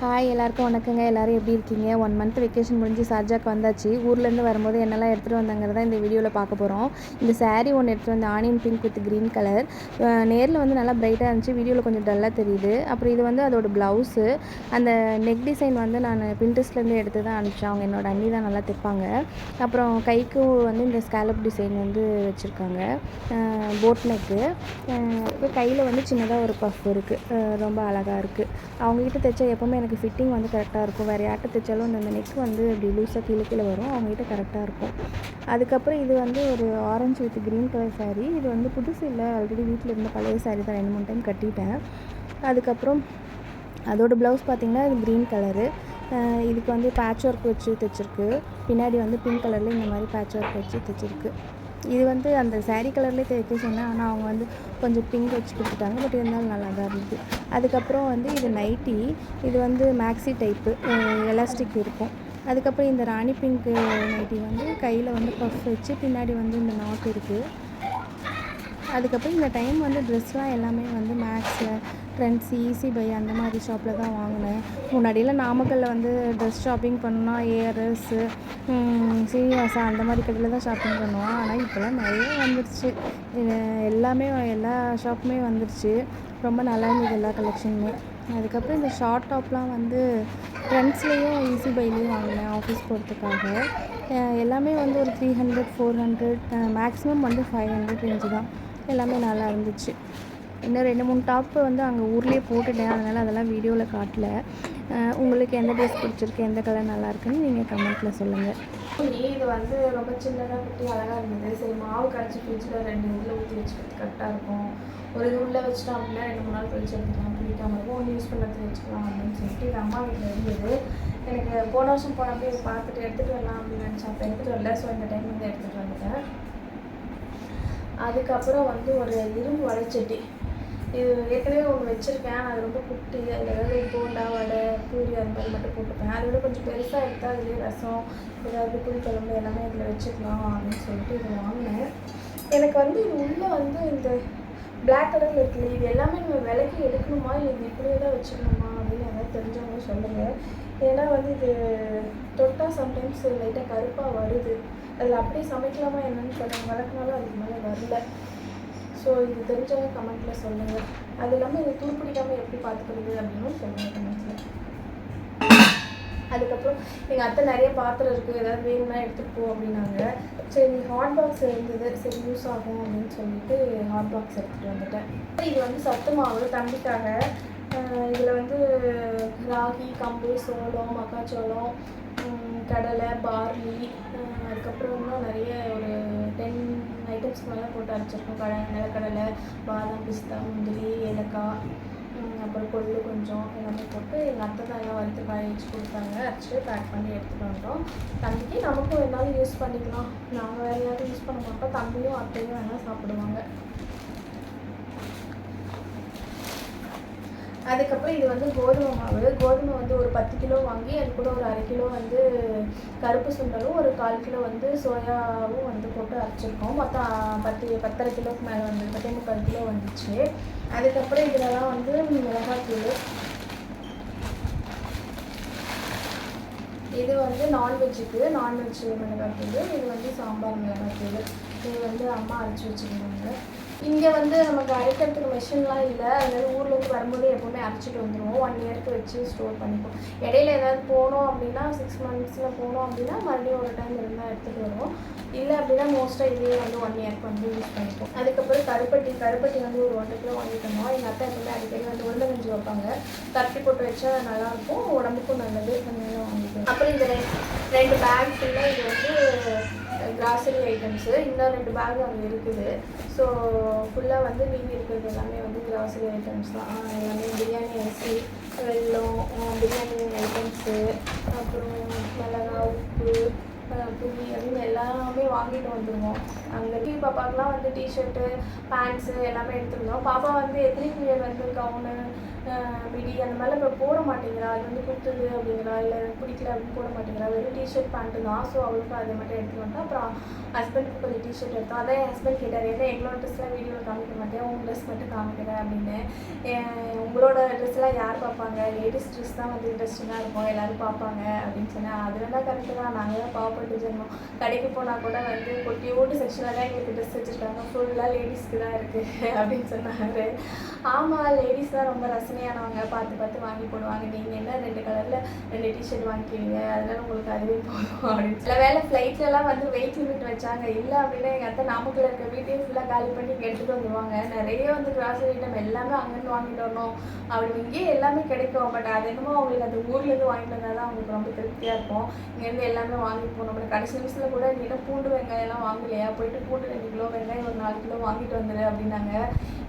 Hi எல்லாருக்கும் வணக்கங்க. எல்லோரும் எப்படி இருக்கீங்க? 1 மந்த் வெக்கேஷன் முடிஞ்சு சார்ஜாக்கு வந்தாச்சு. ஊர்லேருந்து வரும்போது என்னெல்லாம் எடுத்துகிட்டு வந்தாங்கிறத இந்த வீடியோவில் பார்க்க போகிறோம். இந்த சாரீ ஒன்று எடுத்துகிட்டு வந்து onion pink with green colour. நேரில் வந்து நல்லா பிரைட்டாக இருந்துச்சு, வீடியோவில் கொஞ்சம் டல்லாக தெரியுது. அப்புறம் இது வந்து அதோட ப்ளவுஸு. அந்த நெக் டிசைன் வந்து நான் பின்ட்ரெஸ்ட்லேருந்து எடுத்து தான் அனுப்பிச்சேன். அவங்க என்னோட அண்ணி தான் நல்லா தைப்பாங்க. அப்புறம் கைக்கும் வந்து இந்த ஸ்கேலப் டிசைன் வந்து வச்சுருக்காங்க, போட் நெக்கு. இப்போ கையில் வந்து சின்னதாக ஒரு பஃப் இருக்குது, ரொம்ப அழகாக இருக்குது. அவங்ககிட்ட தைச்சா எப்போவுமே எனக்கு ஃபிட்டிங் வந்து கரெக்டாக இருக்கும். வேறு யார்கிட்ட தைச்சாலும் இந்த நெக் வந்து அப்படி லூஸாக கீழே வரும், அவங்ககிட்ட கரெக்டாக இருக்கும். அதுக்கப்புறம் இது வந்து ஒரு orange with green colour sari. இது வந்து புதுசு இல்லை, ஆல்ரெடி வீட்டில் இருந்த பழைய சாரீ தான், 2-3 டைம் கட்டிட்டேன். அதுக்கப்புறம் அதோட ப்ளவுஸ் பார்த்திங்கன்னா இது க்ரீன் கலரு. இதுக்கு வந்து பேட்ச் ஒர்க் வச்சு தைச்சிருக்கு. பின்னாடி வந்து பிங்க் கலரில் இந்த மாதிரி பேட்ச் ஒர்க் வச்சு தைச்சிருக்கு. இது வந்து அந்த சாரீ கலர்லேயே தைக்க சொன்னேன், ஆனால் அவங்க வந்து கொஞ்சம் பிங்க் வச்சு கொடுத்துட்டாங்க. பட் இருந்தாலும் நல்லா தான் இருந்தது. அதுக்கப்புறம் வந்து இது நைட்டி. இது வந்து மேக்ஸி டைப்பு, எலாஸ்டிக் இருக்கும். அதுக்கப்புறம் இந்த ராணி பிங்க் நைட்டி வந்து கையில் வந்து பஃப் வச்சு பின்னாடி வந்து இந்த நாட் இருக்குது. அதுக்கப்புறம் இந்த டைம் வந்து ட்ரெஸ்லாம் எல்லாமே வந்து மேக்ஸில், ட்ரெண்ட்ஸ், ஈஸி பை அந்த மாதிரி ஷாப்பில் தான் வாங்கினேன். முன்னாடியெல்லாம் நாமக்கல்லில் வந்து ட்ரெஸ் ஷாப்பிங் பண்ணால் ஏஆர்எஸ்ஸு, சீனிவாசா அந்த மாதிரி கடையில் தான் ஷாப்பிங் பண்ணுவோம். ஆனால் இப்போலாம் நிறைய வந்துருச்சு, எல்லாமே எல்லா ஷாப்புமே வந்துருச்சு. ரொம்ப நல்லா இருந்தது எல்லா கலெக்ஷனுமே. அதுக்கப்புறம் இந்த ஷார்ட் டாப்லாம் வந்து ட்ரெண்ட்ஸ்லேயும் ஈஸி பைலேயும் வாங்கினேன் ஆஃபீஸ் போகிறதுக்காக. எல்லாமே வந்து ஒரு 300, 400, மேக்ஸிமம் வந்து 500 ரேஞ்சு தான். எல்லாமே நல்லா இருந்துச்சு. இன்னும் 2-3 டாப்பு வந்து அங்கே ஊர்லேயே போட்டுட்டேன், அதனால் அதெல்லாம் வீடியோவில் காட்டல. உங்களுக்கு எந்த ட்ரெஸ் பிடிச்சிருக்கு, எந்த கலர் நல்லா இருக்குன்னு நீங்கள் கமெண்ட்டில் சொல்லுங்கள். இது வந்து ரொம்ப சின்னதாக குட்டி அழகாக இருந்தது. சரி, மாவு கரைச்சி ஃப்ரிட்ஜில் 2 இதில் ஊற்றி வச்சுக்கிறது கரெக்டாக இருக்கும். ஒரு இது உள்ளே வச்சிட்டோம் அப்படின்னா 2-3 நாள் கழிச்சு எடுத்துக்கலாம், பிடிக்காமல் இருக்கும். ஒன்று யூஸ் பண்ணுறது வச்சுக்கலாம் அப்படின்னு சொல்லிட்டு இது அம்மா வீட்டில் இருந்தது. எனக்கு போன வருஷம் போனப்போ இதை பார்த்துட்டு எடுத்துகிட்டு வரலாம் அப்படின்னு நினச்சேன். அப்போ எடுத்துகிட்டு வரல, ஸோ இந்த டைம் வந்து எடுத்துகிட்டு வந்துட்டேன். அதுக்கப்புறம் வந்து ஒரு இரும்பு வடைச்சட்டி. இது ஏற்கனவே ஒன்று வச்சுருக்கேன், அது ரொம்ப குட்டி. அதில் ஏதாவது போண்டா, வடை, பூரி அது மாதிரி மட்டும் போட்டுப்பேன். அதை விட கொஞ்சம் பெருசாக எடுத்தால் அதுலேயே ரசம், ஏதாவது புளிக்குழம்பு எல்லாமே இதில் வச்சுக்கலாம் அப்படின்னு சொல்லிட்டு இதை வாங்கினேன். எனக்கு வந்து இது உள்ளே வந்து இந்த பிளாக் கலரில் இருக்குது, இது எல்லாமே நம்ம விலைக்கு எடுக்கணுமா இல்லை இது இப்படியே தான் வச்சுக்கணுமா அப்படின்னு ஏதாவது தெரிஞ்சவங்க சொல்லுங்கள். ஏன்னா வந்து இது தொட்டால் சம்டைம்ஸ் லைட்டாக கருப்பாக வருது. அதில் அப்படியே சமைக்கலாமா என்னென்னு சொல்லுங்கள். வழக்கினாலும் அதுக்கு மேலே வரல. ஸோ இது தெரிஞ்சவங்க கமெண்ட்டில் சொல்லுங்கள். அது இல்லாமல் இதை துருப்பிடிக்காமல் எப்படி பார்த்துக்கிறது அப்படின்னு சொல்லுங்கள் கமெண்ட்ஸில். அதுக்கப்புறம் எங்கள் அத்தை நிறைய பாத்திரம் இருக்குது, ஏதாவது வேணும்னா எடுத்துகிட்டு போ அப்படின்னாங்க. சரி, ஹாட் பாக்ஸ் இருந்தது, சரி யூஸ் ஆகும் அப்படின்னு சொல்லிட்டு ஹாட் பாக்ஸ் எடுத்துகிட்டு வந்துட்டேன். இது வந்து சத்து மாவு தம்பிக்காக. இதில் வந்து ராகி, கம்பு, சோளம், மக்காச்சோளம், கடலை, பார்லி, அதுக்கப்புறம் இன்னும் நிறைய ஒரு 10 ஐட்டம்ஸ்க்கு மேலே போட்டு அரைச்சிருக்கோம். நிலக்கடலை, பாதாம், பிஸ்தா, முந்திரி, ஏலக்காய், அப்புறம் கொள்ளு கொஞ்சம் எல்லாமே போட்டு எங்கள் அத்தை தான் எல்லாம் வறுத்து காய வச்சு கொடுத்தாங்க. அரைச்சிட்டு பேக் பண்ணி எடுத்துகிட்டு வந்துட்டோம். தம்பிக்கு நமக்கும் வேணாலும் யூஸ் பண்ணிக்கலாம். நாங்கள் வேறு யாரும் யூஸ் பண்ண மாட்டோம், தம்பியும் அத்தையும் வேணால் சாப்பிடுவாங்க. அதுக்கப்புறம் இது வந்து கோதுமை மாவு. கோதுமை வந்து ஒரு 10 கிலோ வாங்கி அது கூட ஒரு 1/2 கிலோ வந்து கருப்பு சுண்டலும், ஒரு 1/4 கிலோ வந்து சோயாவும் வந்து போட்டு அரைச்சிருக்கோம். மொத்தம் 10.5 கிலோவுக்கு மேலே வந்து 10.25 கிலோ வந்துச்சு. அதுக்கப்புறம் இதிலலாம் வந்து மிளகாத்தூள். இது வந்து நான்வெஜ்ஜுக்கு நான்வெஜ் மிளகாத்தூள். இது வந்து சாம்பார் மிளகாத்தூள். இது வந்து அம்மா அரைச்சி வச்சுருந்தாங்க. இங்கே வந்து நமக்கு அரைக்கிறதுக்கு மெஷின்லாம் இல்லை, அதனால ஊர்லேருந்து வரும்போது எப்போவுமே அரைச்சிட்டு வந்துடுவோம். 1 இயருக்கு வச்சு ஸ்டோர் பண்ணிப்போம். இடையில ஏதாவது போனோம் அப்படின்னா 6 மந்த்ஸில் போனோம் அப்படின்னா மறுபடியும் ஒரு டைம் இருந்தால் எடுத்துகிட்டு வருவோம். இல்லை அப்படின்னா மோஸ்ட்டாக இதே வந்து 1 இயருக்கு வந்து யூஸ் பண்ணிப்போம். அதுக்கப்புறம் கருப்பட்டி வந்து ஒரு 1 கிலோ வாங்கிட்டு வந்தோம். எங்கள் அத்தை எப்பவுமே அடிக்கடி வந்து உருளைக்கஞ்சி வைப்பாங்க, தட்டி போட்டு வச்சா நல்லாயிருக்கும், உடம்புக்கும் நல்லது, அதனால வாங்கிட்டு. அப்புறம் இந்த 2 பேக் ஃபுல்லாக இது வந்து கிராசரி ஐட்டம்ஸு. இன்னும் 2 பேக் அங்கே இருக்குது. ஸோ ஃபுல்லாக வந்து மீதி இருக்கிறது எல்லாமே வந்து கிராசரி ஐட்டம்ஸ் தான். எல்லாமே பிரியாணி அரிசி, வெல்லம், பிரியாணி ஐட்டம்ஸு, அப்புறம் மிளகா, உப்பு, துணி அப்படின்னு எல்லாமே வாங்கிட்டு வந்துடுவோம். அங்கே பாப்பாக்கெலாம் வந்து டிஷர்ட்டு, பேண்ட்ஸு எல்லாமே எடுத்துருந்தோம். பாப்பா வந்து எத்னிக் வியர் வந்து கவுனு, மிடி அந்த மாதிரிலாம் இப்போ போட மாட்டேங்கிறா. அது வந்து குத்துது அப்படிங்கிறா, இல்லை பிடிக்கல அப்படின்னு போட மாட்டேங்கிறா. வெறும் டிஷர்ட் பேண்ட்டு தான். ஸோ அவளுக்கும் அதே மட்டும் எடுத்துகிட்டு வந்தோம். அப்புறம் ஹஸ்பண்டுக்கு கொஞ்சம் டிஷர்ட் எடுத்தோம். அதான் என் ஹஸ்பண்ட் கேட்டார், என்ன எங்களோட ட்ரெஸ்லாம் வீடியோவில் காமிக்க மாட்டேன், உங்கள் ட்ரெஸ் மட்டும் காமிக்கிறேன் அப்படின்னு. உங்களோட ட்ரெஸ்லாம் யார் பார்ப்பாங்க, லேடிஸ் ட்ரெஸ் தான் வந்து இன்ட்ரெஸ்டிங்காக இருக்கும், எல்லோரும் பார்ப்பாங்க அப்படின்னு சொன்னேன். அதில் தான் கரெக்டு தான், நாங்கள் தான் பாவப்பட்டு ஜென்மம். கடைக்கு போனால் கூட வந்து குட்டியோடு செக்ஷனில் தான் எங்களுக்கு ட்ரெஸ் வச்சுருக்காங்க, ஃபுல்லாக லேடிஸ்க்கு தான் இருக்குது அப்படின்னு சொன்னார். ஆமாம், லேடிஸ் தான் ரொம்ப ரசனையானவங்க, பார்த்து பார்த்து வாங்கி போடுவாங்க. நீங்கள் என்ன 2 கலரில் 2 டிஷர்ட் வாங்கிக்கிறீங்க, அதனால உங்களுக்கு அதுவே போதும் அப்படின்னு. சில வேலை ஃப்ளைட்லலாம் வந்து வெயிட் லிமிட் வச்சாங்க. இல்லை அப்படின்னா எங்கள் அத்தை நாமக்கல் இருக்க வீட்டையும் ஃபுல்லாக காலி பண்ணி இங்கே எடுத்துகிட்டு வந்துடுவாங்க. நிறைய வந்து கிராசரி ஐட்டம் எல்லாமே அங்கேருந்து வாங்கிட்டு வரணும். அப்படி இங்கேயே எல்லாமே கிடைக்கும். பட் அது என்னமோ அவங்களுக்கு அந்த ஊர்லேருந்து வாங்கிட்டு வந்தால் தான் அவங்களுக்கு ரொம்ப திருப்தியாக இருக்கும். இங்கேருந்து எல்லாமே வாங்கிட்டு போகணும். அப்புறம் கடைசி நிமிஷத்தில் கூட நீ என்ன பூண்டு வெங்காயம்லாம் வாங்கலையா, போயிட்டு பூண்டு 2 கிலோ, வெங்காயம் ஒரு 4 கிலோ வாங்கிட்டு வந்துடு அப்படின்னாங்க.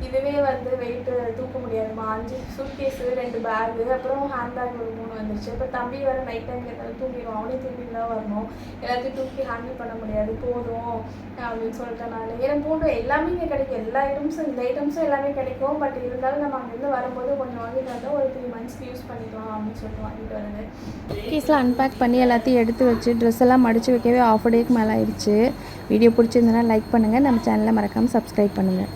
இதுவே வந்து வெயிட்டு தூக்க முடியாதுமா. 5 சூட்கேஸு, 2 பேகு, அப்புறம் ஹேண்ட்பேக் ஒரு 3 வந்துருச்சு. இப்போ தம்பி வர நைட் டைம் கேட்டாலும் தூங்கிடும், அவனையும் தூக்கிட்டு தான் வரணும். எல்லாத்தையும் தூக்கி ஹேண்டில் பண்ண முடியாது, போதும் அப்படின்னு சொல்லிட்டேன் நான். ஏன்னா பூண்டு எல்லாமே இங்கே கிடைக்கும், எல்லா ஐட்டம்ஸும் இந்த ஐட்டம்ஸும் எல்லாமே கிடைக்கும். பட் இருந்தாலும் நம்ம அங்கேருந்து வரும்போது கொஞ்சம் வாங்கிட்டு வந்தால் ஒரு 3 மந்த்ஸ்க்கு யூஸ் பண்ணிக்கலாம் அப்படின்னு சொல்லிட்டு வாங்கிட்டு வருது. கேஸ்லாம் அன்பேக் பண்ணி எல்லாத்தையும் எடுத்து வச்சு ட்ரெஸ் எல்லாம் மடித்து வைக்கவே ½ டேக்கு மேலே ஆயிடுச்சு. வீடியோ பிடிச்சிருந்தனா லைக் பண்ணுங்கள், நம்ம சேனலை மறக்காமல் சப்ஸ்கிரைப் பண்ணுங்கள்.